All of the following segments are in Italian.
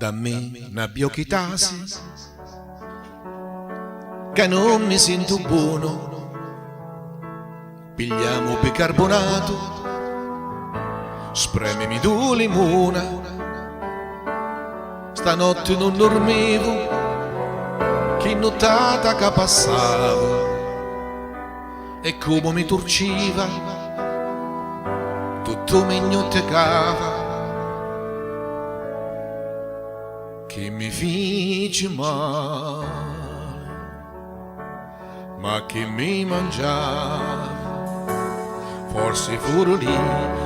da me n'abbia chitasi, che non mi sento buono, pigliamo bicarbonato, spremimi tu limona, stanotte non dormivo, che nottata che passava, e come mi torciva, tutto mi gnottecava, che mi fece male, ma che mi mangiava, forse furono lì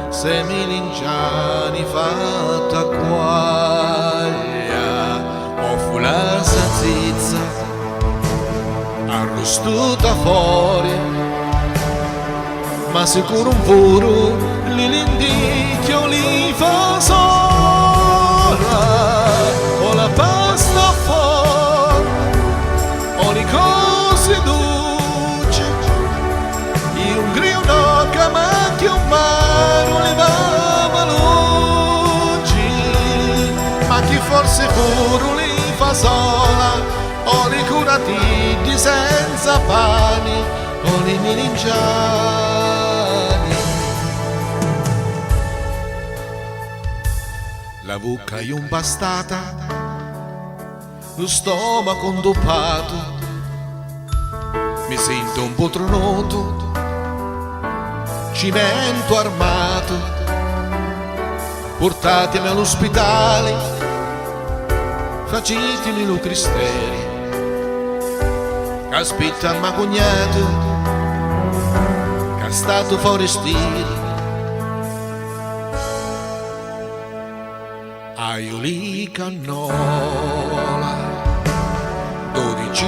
semi linciani fatta quaglia, o fu la salsiccia arrostuta fuori, ma sicuro un furo li l'indicchio li fa sola, o la pasta fuori, o le cose dolci, e un grillo che manchi un mare levava luci, ma chi forse furo li fa sola, o li curativi senza pani, o li melinciani. La bocca è impastata, lo stomaco indoppato, mi sento un po' tronato, cimento armato, portatemi all'ospedale, facetemi lo cristeri, aspetta ma cognato, che è stato forestiere. Aioli cannola, 12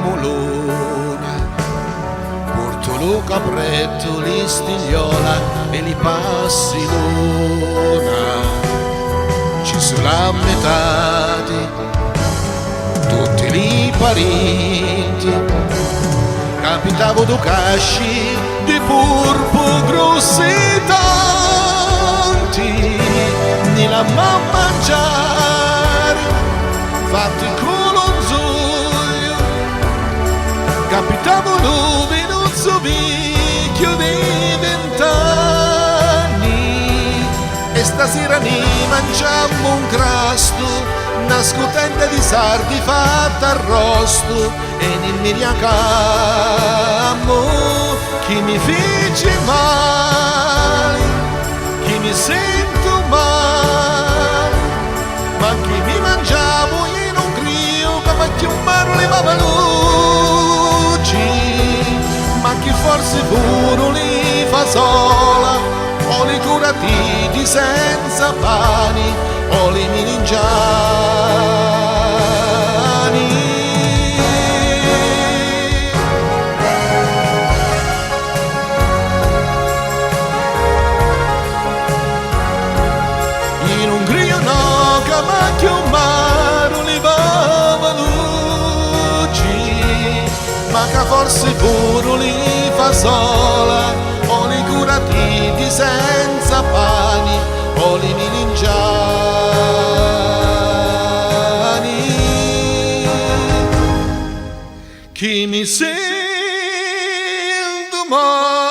molona, porto lo capretto, li stigliola e li passi l'una, ci sulla metà tutti li parenti, capitavo do casci di purpo grossi tanti, ni la mamma mangiare, fatti colonzoio, capitavo dove non so vecchio di 20 anni, e stasera ne mangiamo un crasto, una scotenda di sardi fatta arrosto, e ne miriacamo, chi mi fece male, chi mi sento male, ma chi mi mangiavo in un grillo che faccio un mare levava luci, ma chi forse pure li fa sola, o li curativi senza pani, o li melinciani. In un grillo no, che macchia un mare levava luci, ma che forse pure li fa sola, o li curativi senza pani, o li melinciani. Chi mi sento male,